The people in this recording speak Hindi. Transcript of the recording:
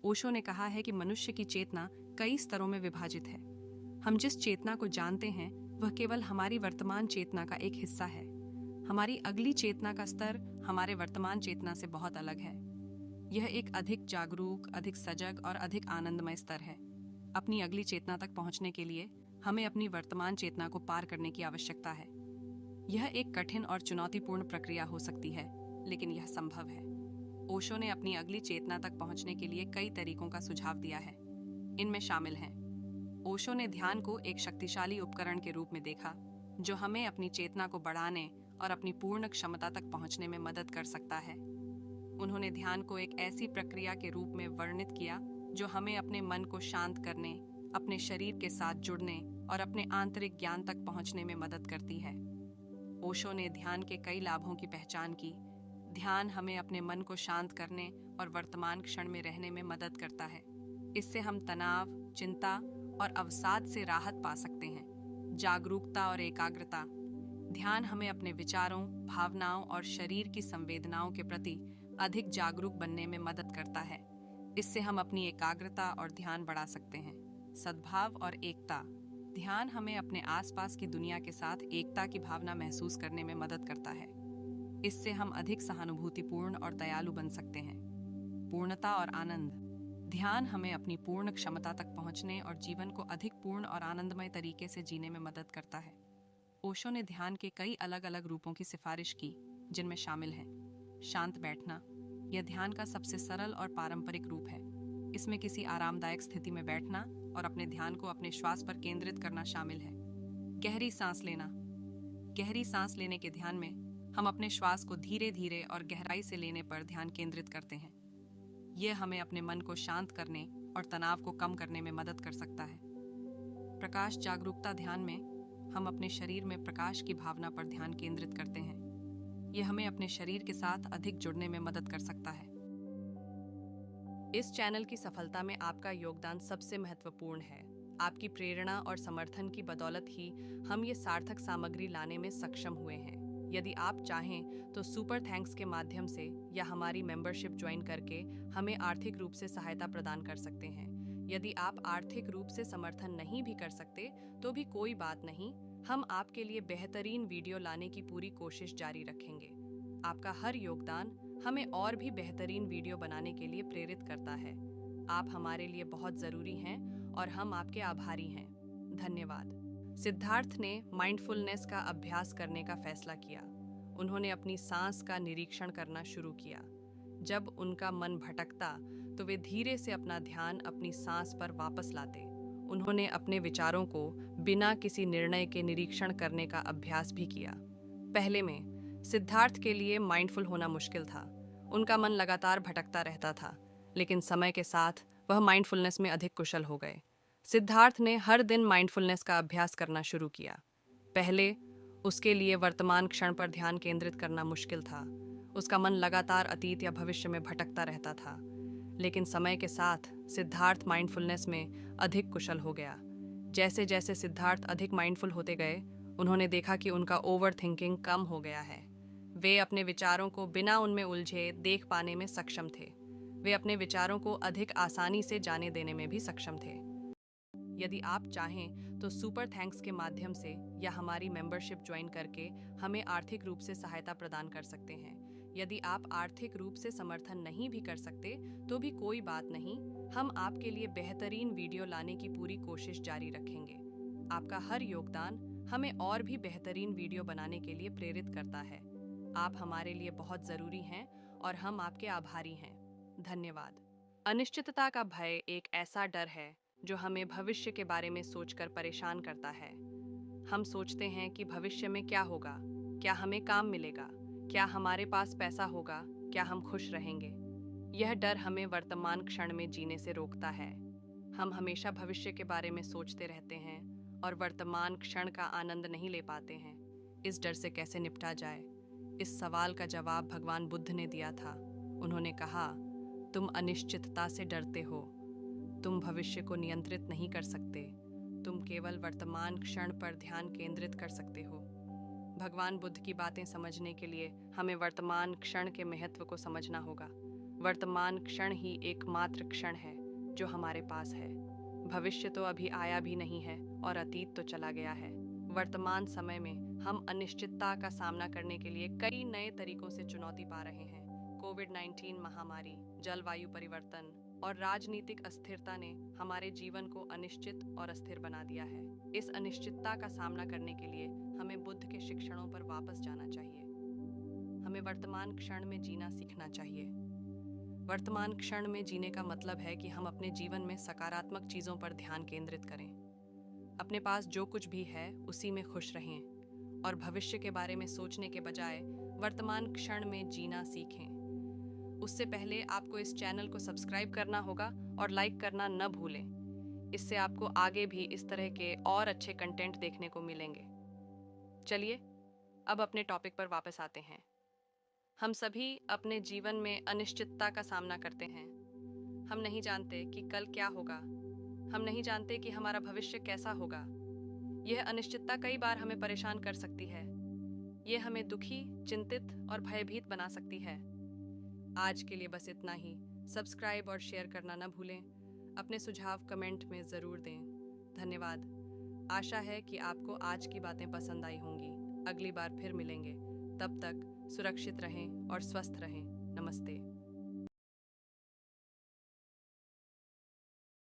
ओशो ने कहा है कि मनुष्य की चेतना कई स्तरों में विभाजित है। हम जिस चेतना को जानते हैं वह केवल हमारी वर्तमान चेतना का एक हिस्सा है। हमारी अगली चेतना का स्तर हमारे वर्तमान चेतना से बहुत अलग है। यह एक अधिक जागरूक, अधिक सजग और अधिक आनंदमय स्तर है। अपनी अगली चेतना तक पहुंचने के लिए हमें अपनी वर्तमान चेतना को पार करने की आवश्यकता है। यह एक कठिन और चुनौतीपूर्ण प्रक्रिया हो सकती है, लेकिन यह संभव है। ओशो ने अपनी अगली चेतना तक पहुंचने के लिए कई तरीकों का सुझाव दिया है। इनमें शामिल हैं: ओशो ने ध्यान को एक शक्तिशाली उपकरण के रूप में देखा, जो हमें अपनी चेतना को बढ़ाने और अपनी पूर्ण क्षमता तक पहुंचने में मदद कर सकता है। उन्होंने ध्यान को एक ऐसी प्रक्रिया के रूप में वर्णित किया जो हमें अपने मन को शांत करने, अपने शरीर के साथ जुड़ने और अपने आंतरिक ज्ञान तक पहुंचने में मदद करती है। ओशो ने ध्यान के कई लाभों की पहचान की। ध्यान हमें अपने मन को शांत करने और वर्तमान क्षण में रहने में मदद करता है। इससे हम तनाव, चिंता और अवसाद से राहत पा सकते हैं। जागरूकता और एकाग्रता: ध्यान हमें अपने विचारों, भावनाओं और शरीर की संवेदनाओं के प्रति अधिक जागरूक बनने में मदद करता है। इससे हम अपनी एकाग्रता और ध्यान बढ़ा सकते हैं। सद्भाव और एकता: ध्यान हमें अपने आसपास की दुनिया के साथ एकता की भावना महसूस करने में मदद करता है। इससे हम अधिक सहानुभूतिपूर्ण और दयालु बन सकते हैं। पूर्णता और आनंद: ध्यान हमें अपनी पूर्ण क्षमता तक पहुंचने और जीवन को अधिक पूर्ण और आनंदमय तरीके से जीने में मदद करता है। ओशो ने ध्यान के कई अलग अलग रूपों की सिफारिश की, जिनमें शामिल हैं: शांत बैठना: यह ध्यान का सबसे सरल और पारंपरिक रूप है। इसमें किसी आरामदायक स्थिति में बैठना और अपने ध्यान को अपने श्वास पर केंद्रित करना शामिल है। गहरी सांस लेना: गहरी सांस लेने के ध्यान में हम अपने श्वास को धीरे धीरे और गहराई से लेने पर ध्यान केंद्रित करते हैं। यह हमें अपने मन को शांत करने और तनाव को कम करने में मदद कर सकता है। प्रकाश जागरूकता: ध्यान में हम अपने शरीर में प्रकाश की भावना पर ध्यान केंद्रित करते हैं। यह हमें अपने शरीर के साथ अधिक जुड़ने में मदद कर सकता है। इस चैनल की सफलता में आपका योगदान सबसे महत्वपूर्ण है। आपकी प्रेरणा और समर्थन की बदौलत ही हम ये सार्थक सामग्री लाने में सक्षम हुए हैं। यदि आप चाहें तो सुपर थैंक्स के माध्यम से या हमारी मेंबरशिप ज्वाइन करके हमें आर्थिक रूप से सहायता प्रदान कर सकते हैं। यदि आप आर्थिक रूप से समर्थन नहीं भी कर सकते तो भी कोई बात नहीं, हम आपके लिए बेहतरीन वीडियो लाने की पूरी कोशिश जारी रखेंगे। आपका हर योगदान हमें और भी बेहतरीन वीडियो बनाने के लिए प्रेरित करता है। आप हमारे लिए बहुत ज़रूरी हैं और हम आपके आभारी हैं। धन्यवाद। सिद्धार्थ ने माइंडफुलनेस का अभ्यास करने का फैसला किया। उन्होंने अपनी सांस का निरीक्षण करना शुरू किया। जब उनका मन भटकता तो वे धीरे से अपना ध्यान अपनी सांस पर वापस लाते। उन्होंने अपने विचारों को बिना किसी निर्णय के निरीक्षण करने का अभ्यास भी किया। पहले में सिद्धार्थ के लिए माइंडफुल होना मुश्किल था। उनका मन लगातार भटकता रहता था, लेकिन समय के साथ वह माइंडफुलनेस में अधिक कुशल हो गए। सिद्धार्थ ने हर दिन माइंडफुलनेस का अभ्यास करना शुरू किया। पहले उसके लिए वर्तमान क्षण पर ध्यान केंद्रित करना मुश्किल था। उसका मन लगातार अतीत या भविष्य में भटकता रहता था, लेकिन समय के साथ सिद्धार्थ माइंडफुलनेस में अधिक कुशल हो गया। जैसे जैसे सिद्धार्थ अधिक माइंडफुल होते गए, उन्होंने देखा कि उनका ओवर थिंकिंग कम हो गया है। वे अपने विचारों को बिना उनमें उलझे देख पाने में सक्षम थे। वे अपने विचारों को अधिक आसानी से जाने देने में भी सक्षम थे। यदि आप चाहें तो सुपर थैंक्स के माध्यम से या हमारी मेंबरशिप ज्वाइन करके हमें आर्थिक रूप से सहायता प्रदान कर सकते हैं। यदि आप आर्थिक रूप से समर्थन नहीं भी कर सकते तो भी कोई बात नहीं, हम आपके लिए बेहतरीन वीडियो लाने की पूरी कोशिश जारी रखेंगे। आपका हर योगदान हमें और भी बेहतरीन वीडियो बनाने के लिए प्रेरित करता है। आप हमारे लिए बहुत ज़रूरी हैं और हम आपके आभारी हैं। धन्यवाद। अनिश्चितता का भय एक ऐसा डर है जो हमें भविष्य के बारे में सोचकर परेशान करता है। हम सोचते हैं कि भविष्य में क्या होगा, क्या हमें काम मिलेगा, क्या हमारे पास पैसा होगा, क्या हम खुश रहेंगे। यह डर हमें वर्तमान क्षण में जीने से रोकता है। हम हमेशा भविष्य के बारे में सोचते रहते हैं और वर्तमान क्षण का आनंद नहीं ले पाते हैं। इस डर से कैसे निपटा जाए? इस सवाल का जवाब भगवान बुद्ध ने दिया था। उन्होंने कहा, तुम अनिश्चितता से डरते हो। तुम भविष्य को नियंत्रित नहीं कर सकते। तुम केवल वर्तमान क्षण पर ध्यान केंद्रित कर सकते हो। भगवान बुद्ध की बातें समझने के लिए हमें वर्तमान क्षण के महत्व को समझना होगा। वर्तमान क्षण ही एकमात्र क्षण है जो हमारे पास है। भविष्य तो अभी आया भी नहीं है और अतीत तो चला गया है। वर्तमान समय में हम अनिश्चितता का सामना करने के लिए कई नए तरीकों से चुनौती पा रहे हैं। कोविड-19 महामारी, जलवायु परिवर्तन और राजनीतिक अस्थिरता ने हमारे जीवन को अनिश्चित और अस्थिर बना दिया है। इस अनिश्चितता का सामना करने के लिए हमें बुद्ध के शिक्षणों पर वापस जाना चाहिए। हमें वर्तमान क्षण में जीना सीखना चाहिए। वर्तमान क्षण में जीने का मतलब है कि हम अपने जीवन में सकारात्मक चीज़ों पर ध्यान केंद्रित करें। अपने पास जो कुछ भी है उसी में खुश रहें और भविष्य के बारे में सोचने के बजाय वर्तमान क्षण में जीना सीखें। उससे पहले आपको इस चैनल को सब्सक्राइब करना होगा और लाइक करना न भूलें। इससे आपको आगे भी इस तरह के और अच्छे कंटेंट देखने को मिलेंगे। चलिए अब अपने टॉपिक पर वापस आते हैं। हम सभी अपने जीवन में अनिश्चितता का सामना करते हैं। हम नहीं जानते कि कल क्या होगा। हम नहीं जानते कि हमारा भविष्य कैसा होगा। यह अनिश्चितता कई बार हमें परेशान कर सकती है। यह हमें दुखी, चिंतित और भयभीत बना सकती है। आज के लिए बस इतना ही। सब्सक्राइब और शेयर करना न भूलें। अपने सुझाव कमेंट में ज़रूर दें। धन्यवाद। आशा है कि आपको आज की बातें पसंद आई होंगी। अगली बार फिर मिलेंगे। तब तक सुरक्षित रहें और स्वस्थ रहें। नमस्ते।